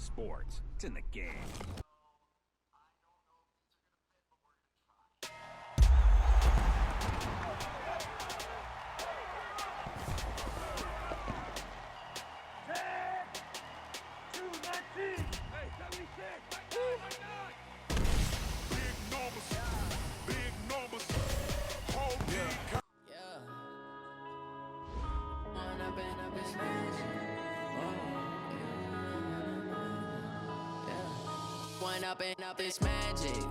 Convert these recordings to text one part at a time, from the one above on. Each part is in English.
sports. It's in the game. Up this magic.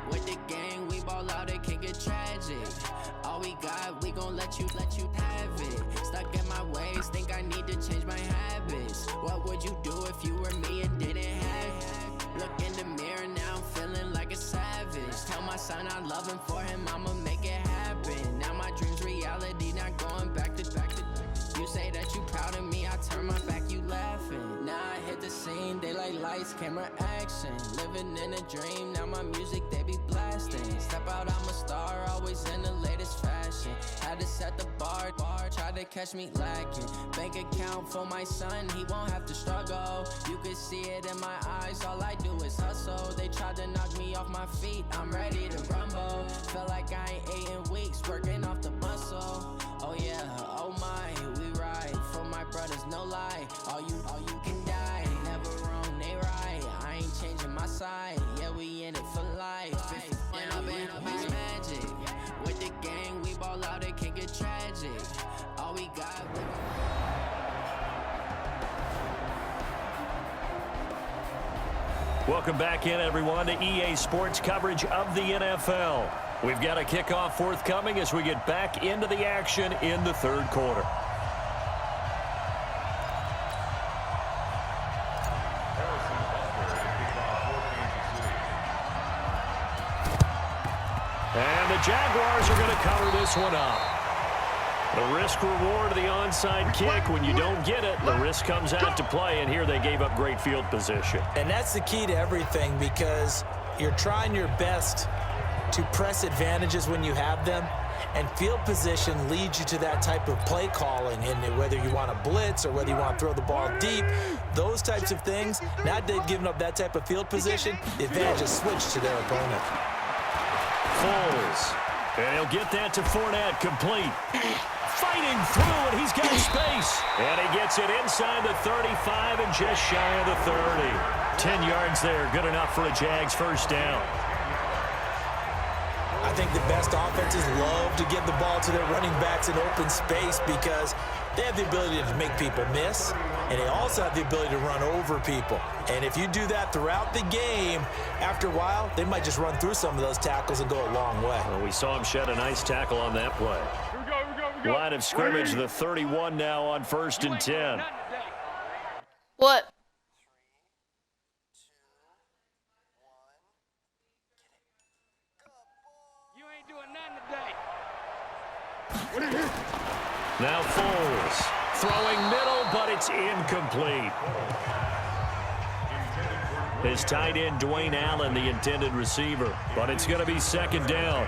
With the gang, we ball out, it can get tragic. All we got, we gon' let you have it. Stuck in my ways, think I need to change my habits. What would you do if you were me and didn't have it? Look in the mirror, now I'm feeling like a savage. Tell my son I love him, for him I'ma make it happen. Now my dream's reality, not going back to. You say that you proud of me, I turn my back, you laughing. Now I hit the scene, they like lights, camera, action. Living in a dream, now my music, they be blasting. Step out, I'm a star, always in the latest fashion. Had to set the bar, try to catch me lacking. Bank account for my son, he won't have to struggle. You can see it in my eyes, all I do is hustle. They tried to knock me off my feet, I'm ready to rumble. Felt like I ain't ate in weeks, working off the muscle. Oh yeah, oh my, we ride for my brothers, no lie. All you can die, never wrong, they right. I ain't changing my side, yeah, we in it for life. When up in it's magic. With the gang, we ball out, it can get tragic. All we got. Welcome back in, everyone, to EA Sports coverage of the NFL. We've got a kickoff forthcoming as we get back into the action in the third quarter. And the Jaguars are going to cover this one up. The risk-reward of the onside kick, when you don't get it, the risk comes out to play, and here they gave up great field position. And that's the key to everything, because you're trying your best to press advantages when you have them, and field position leads you to that type of play calling. And whether you want to blitz or whether you want to throw the ball deep, those types of things, now they've given up that type of field position, the advantage is switched to their opponent. Foles, and he'll get that to Fournette, complete. Fighting through, and he's got space. And he gets it inside the 35 and just shy of the 30. 10 yards there, good enough for a Jags first down. I think the best offenses love to give the ball to their running backs in open space because they have the ability to make people miss, and they also have the ability to run over people. And if you do that throughout the game, after a while, they might just run through some of those tackles and go a long way. Well, we saw him shed a nice tackle on that play. Line of scrimmage, the 31 now on 1st and 10. What? Now Foles, throwing middle, but it's incomplete. His tight end, Dwayne Allen, the intended receiver, but it's going to be second down.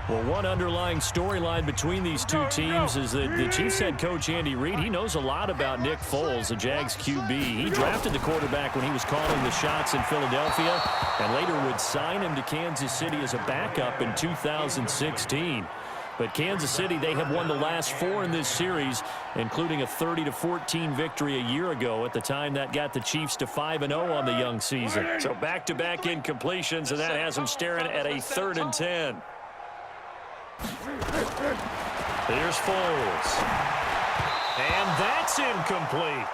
Well, one underlying storyline between these two teams is that the Chiefs head coach Andy Reid, he knows a lot about Nick Foles, the Jags QB. He drafted the quarterback when he was calling the shots in Philadelphia and later would sign him to Kansas City as a backup in 2016. But Kansas City, they have won the last 4 in this series, including a 30-14 victory a year ago. At the time, that got the Chiefs to 5-0 on the young season. So back-to-back incompletions, and that has them staring at a 3rd and 10. Here's Foles. And that's incomplete.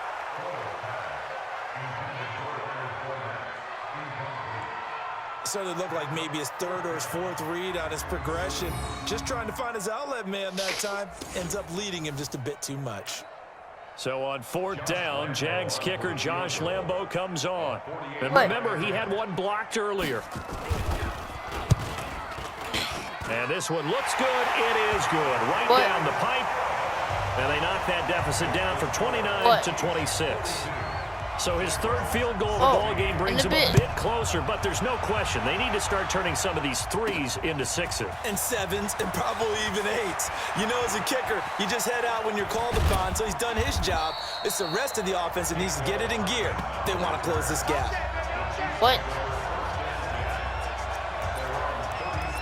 Started to look like maybe his 3rd or his 4th read on his progression. Just trying to find his outlet man that time. Ends up leading him just a bit too much. So on 4th down, Jags kicker Josh Lambo comes on. And remember, he had one blocked earlier. And this one looks good. It is good. Right down the pipe. And they knock that deficit down from 29 to 26. So his third field goal of the ball game brings him a bit closer, but there's no question they need to start turning some of these threes into sixes. And sevens, and probably even eights. You know, as a kicker, you just head out when you're called upon, so he's done his job. It's the rest of the offense that needs to get it in gear if they want to close this gap. What?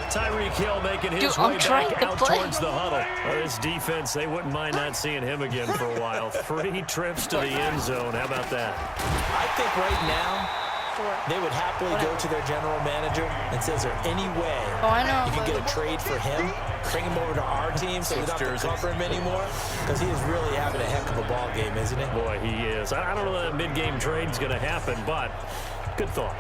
Tyreek Hill making his way back out play. towards the huddle. Well, this defense, they wouldn't mind not seeing him again for a while. 3 trips to the end zone. How about that? I think right now they would happily go to their general manager and say, is there any way you can get a trade for him, bring him over to our team so we don't have to cover him anymore? Because he is really having a heck of a ball game, isn't he? Boy, he is. I don't know that mid-game trade's going to happen, but good thought.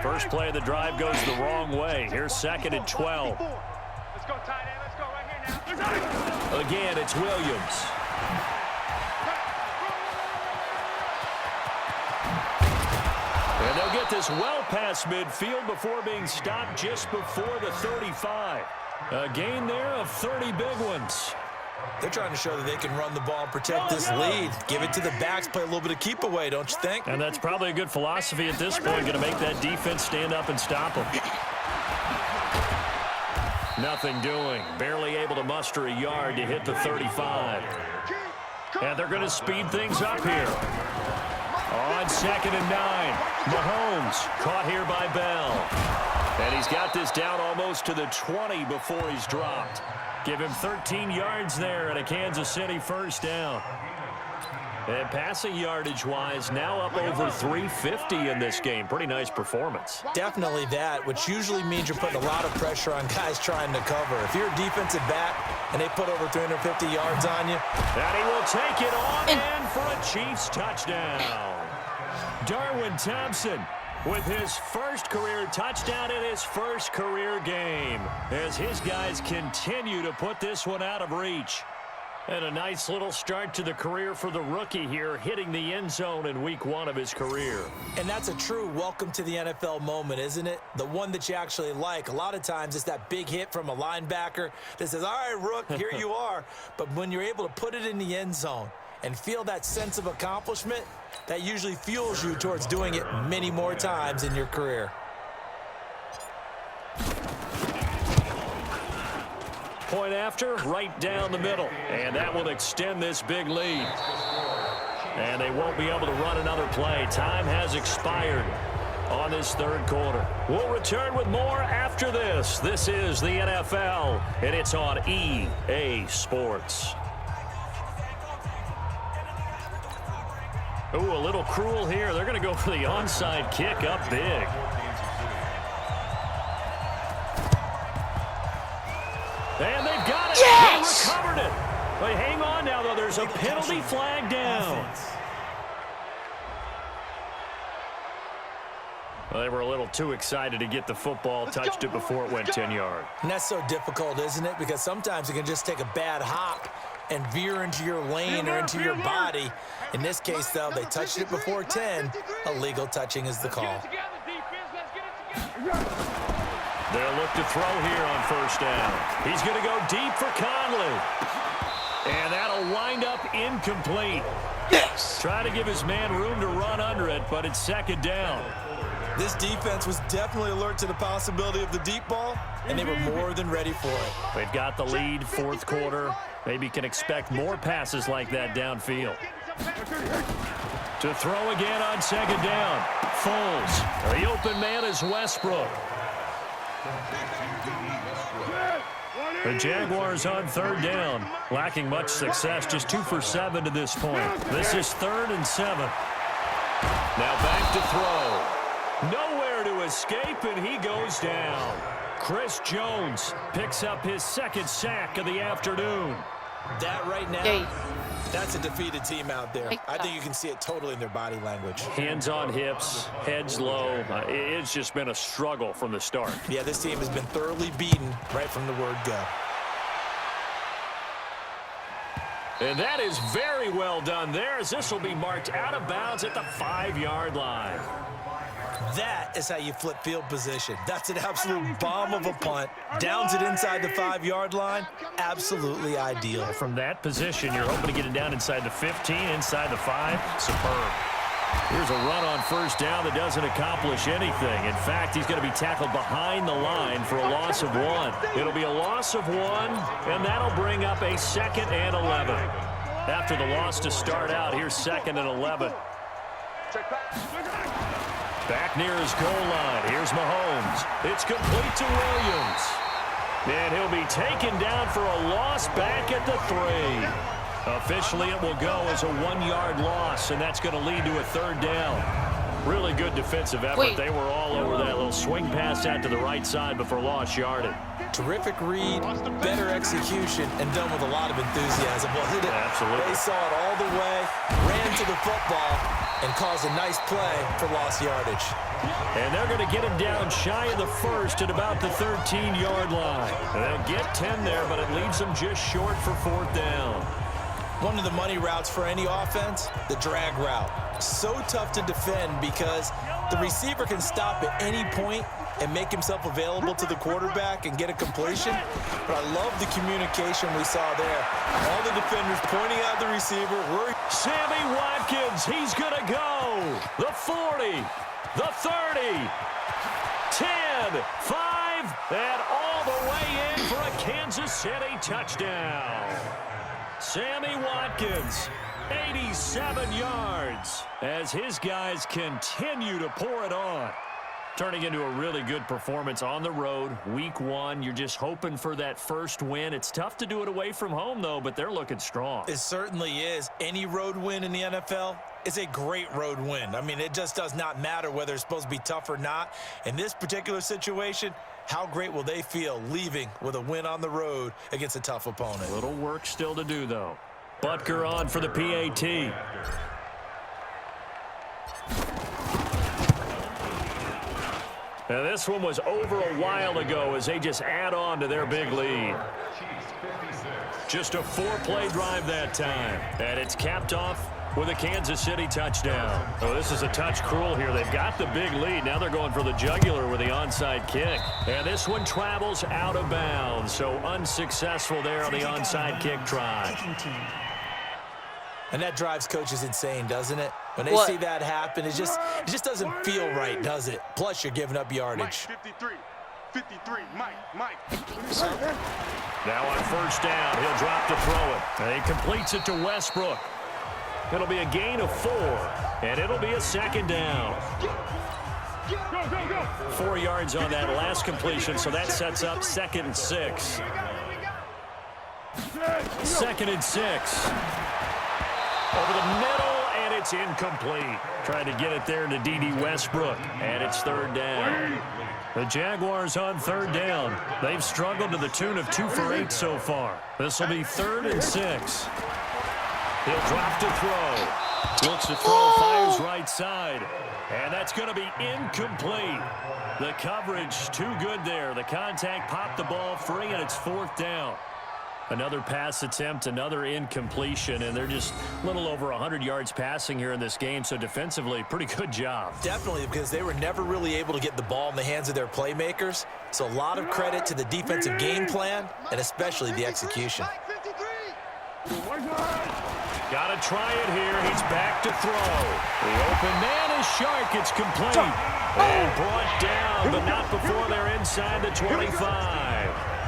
First play of the drive goes the wrong way. Here's 2nd and 12. Let's go, tight end. Let's go right here now. Again, it's Williams. And they'll get this well past midfield before being stopped just before the 35. A gain there of 30 big ones. They're trying to show that they can run the ball and protect this lead. Give it to the backs, play a little bit of keep away, don't you think? And that's probably a good philosophy at this point, going to make that defense stand up and stop them. Nothing doing. Barely able to muster a yard to hit the 35. And they're going to speed things up here. On 2nd and 9. Mahomes caught here by Bell. And he's got this down almost to the 20 before he's dropped. Give him 13 yards there and a Kansas City first down. And passing yardage-wise, now up over 350 in this game. Pretty nice performance. Definitely that, which usually means you're putting a lot of pressure on guys trying to cover. If you're a defensive back and they put over 350 yards on you. And he will take it on in for a Chiefs touchdown. Darwin Thompson with his first career touchdown in his first career game as his guys continue to put this one out of reach. And a nice little start to the career for the rookie here, hitting the end zone in week 1 of his career. And that's a true welcome to the NFL moment, isn't it? The one that you actually like. A lot of times it's that big hit from a linebacker that says, all right, Rook, here you are. But when you're able to put it in the end zone and feel that sense of accomplishment, that usually fuels you towards doing it many more times in your career. Point after, right down the middle. And that will extend this big lead. And they won't be able to run another play. Time has expired on this third quarter. We'll return with more after this. This is the NFL, and it's on EA Sports. Ooh, a little cruel here. They're going to go for the onside kick up big. And they've got it. Yes! They recovered it. But hang on now, though. There's a penalty flag down. Well, they were a little too excited to get the football, touched it before it went 10 yards. And that's so difficult, isn't it? Because sometimes it can just take a bad hop and veer into your lane or into your body. In this case, though, they touched it before 10. Illegal touching is the call. They'll look to throw here on first down. He's going to go deep for Conley. And that'll wind up incomplete. Yes. Try to give his man room to run under it, but it's 2nd down. This defense was definitely alert to the possibility of the deep ball, and they were more than ready for it. They've got the lead, 4th quarter. Maybe can expect more passes like that downfield. To throw again on 2nd down. Foles. The open man is Westbrook. The Jaguars on 3rd down, lacking much success, just 2 for 7 to this point. This is 3rd and 7. Now back to throw. Nowhere to escape, and he goes down. Chris Jones picks up his 2nd sack of the afternoon. That right now, that's a defeated team out there. I think you can see it totally in their body language. Hands on hips, heads low. It's just been a struggle from the start. Yeah, this team has been thoroughly beaten right from the word go. And that is very well done there, as this will be marked out of bounds at the 5-yard line. That is how you flip field position. That's an absolute bomb of a punt. Downs it inside the 5-yard line. Absolutely ideal. From that position, you're hoping to get it down inside the 15, inside the 5. Superb. Here's a run on first down that doesn't accomplish anything. In fact, he's going to be tackled behind the line for a loss of 1. It'll be a loss of 1, and that'll bring up a 2nd and 11. After the loss to start out, here's 2nd and 11. Back near his goal line. Here's Mahomes. It's complete to Williams. And he'll be taken down for a loss back at the 3. Officially, it will go as a 1-yard loss, and that's going to lead to a 3rd down. Really good defensive effort. They were all over that little swing pass out to the right side before lost yardage. Terrific read, better execution, and done with a lot of enthusiasm, wasn't it? Absolutely. They saw it all the way, ran to the football, and caused a nice play for lost yardage. And they're going to get him down shy of the 1st at about the 13-yard line. And they'll get 10 there, but it leaves them just short for 4th down. One of the money routes for any offense, the drag route. So tough to defend because the receiver can stop at any point and make himself available to the quarterback and get a completion. But I love the communication we saw there. All the defenders pointing out the receiver. Sammy Watkins, he's going to go. The 40, the 30, 10, 5, and all the way in for a Kansas City touchdown. Sammy Watkins, 87 yards as his guys continue to pour it on. Turning into a really good performance on the road. Week 1, you're just hoping for that first win. It's tough to do it away from home, though, but they're looking strong. It certainly is. Any road win in the NFL is a great road win. I mean, it just does not matter whether it's supposed to be tough or not. In this particular situation, how great will they feel leaving with a win on the road against a tough opponent? A little work still to do, though. Butker on for the PAT. Now, this one was over a while ago as they just add on to their big lead. Just a 4-play drive that time. And it's capped off with a Kansas City touchdown. Oh, this is a touch cruel here. They've got the big lead. Now they're going for the jugular with the onside kick. And this one travels out of bounds. So unsuccessful there on the onside kick try. And that drives coaches insane, doesn't it? When they see that happen, it just doesn't feel right, does it? Plus, you're giving up yardage. Mike, 53, Mike. Now on first down, he'll drop to throw it. And he completes it to Westbrook. It'll be a gain of 4, and it'll be a 2nd down. 4 yards on that last completion, so that sets up 2nd and 6. 2nd and 6. Over the middle, and it's incomplete. Trying to get it there to D.D. Westbrook, and it's 3rd down. The Jaguars on 3rd down. They've struggled to the tune of 2 for 8 so far. This will be 3rd and 6. He'll drop to throw. Looks to throw, fires right side. And that's going to be incomplete. The coverage too good there. The contact popped the ball free, and it's 4th down. Another pass attempt, another incompletion, and they're just a little over 100 yards passing here in this game, so defensively, pretty good job. Definitely, because they were never really able to get the ball in the hands of their playmakers, so a lot of credit to the defensive game plan, and especially the execution. Got to try it here. He's back to throw. The open man is Shark. It's complete. And brought down, but not before they're inside the 25.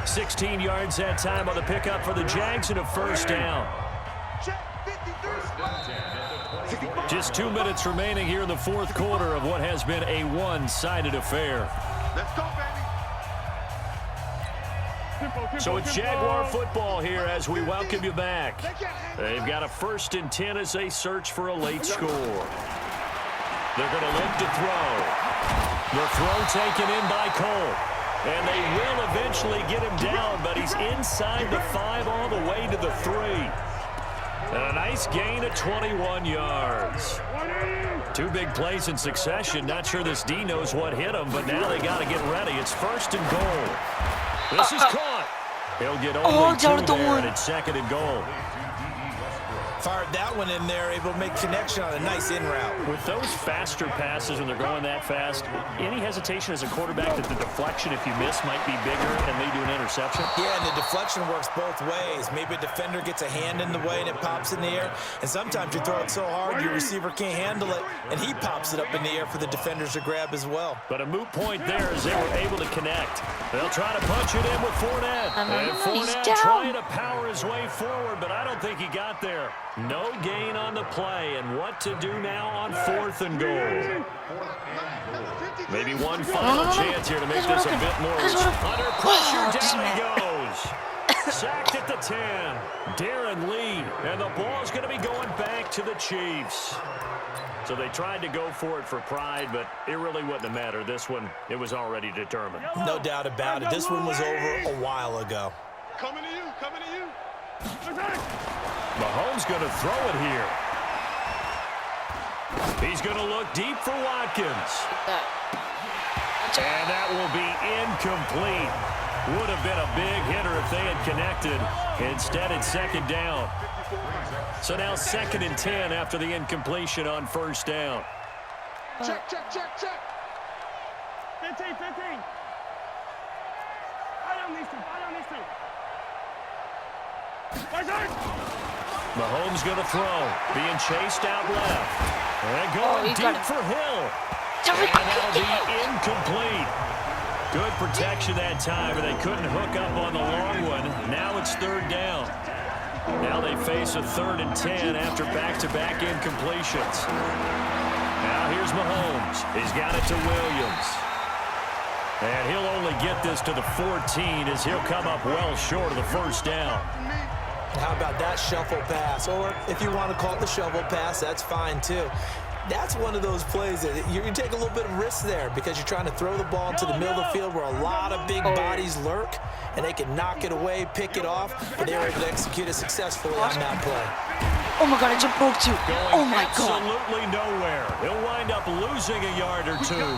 16 yards that time on the pickup for the Jags and a 1st down. Just 2 minutes remaining here in the 4th quarter of what has been a one-sided affair. Let's go, baby. So it's Jaguar football here as we welcome you back. They've got a 1st and 10 as they search for a late score. They're going to look to throw. The throw taken in by Cole. And they will eventually get him down, but he's inside the 5 all the way to the 3. And a nice gain of 21 yards. 2 big plays in succession. Not sure this D knows what hit him, but now they got to get ready. It's 1st and goal. This is caught. He'll get only 2 there, and it's 2nd and goal. Fired that one in there, able to make connection on a nice in route. With those faster passes when they're going that fast, any hesitation as a quarterback that the deflection, if you miss, might be bigger and lead to an interception? Yeah, and the deflection works both ways. Maybe a defender gets a hand in the way and it pops in the air, and sometimes you throw it so hard your receiver can't handle it, and he pops it up in the air for the defenders to grab as well. But a moot point there as they were able to connect. They'll try to punch it in with Fournette. And Fournette trying to power his way forward, but I don't think he got there. No gain on the play, and what to do now on 4th and goal. Maybe one final chance here to make this a bit more. Under pressure, down he goes. Sacked at the 10. Darren Lee, and the ball's going to be going back to the Chiefs. So they tried to go for it for pride, but it really wouldn't have mattered. This one, it was already determined. No doubt about it. This one was over a while ago. Coming to you, coming to you. Mahomes going to throw it here. He's going to look deep for Watkins. And that will be incomplete. Would have been a big hitter if they had connected. Instead, it's 2nd down. So now 2nd and 10 after the incompletion on 1st down. Check, check, check, check. 15, 15. I don't need to. Mahomes going to throw. Being chased out left. And going deep for Hill. And that'll be incomplete. Good protection that time, but they couldn't hook up on the long one. Now it's 3rd down. Now they face a 3rd and 10 after back-to-back incompletions. Now here's Mahomes. He's got it to Williams. And he'll only get this to the 14 as he'll come up well short of the 1st down. How about that shuffle pass? Or if you want to call it the shovel pass, that's fine too. That's one of those plays that you take a little bit of risk there because you're trying to throw the ball into the middle of the field where a lot of big bodies lurk, and they can knock it away, pick it off, and they were able to execute it successfully on that play. Oh my God, I just broke 2. Oh my God. Absolutely nowhere. He'll wind up losing a yard or two.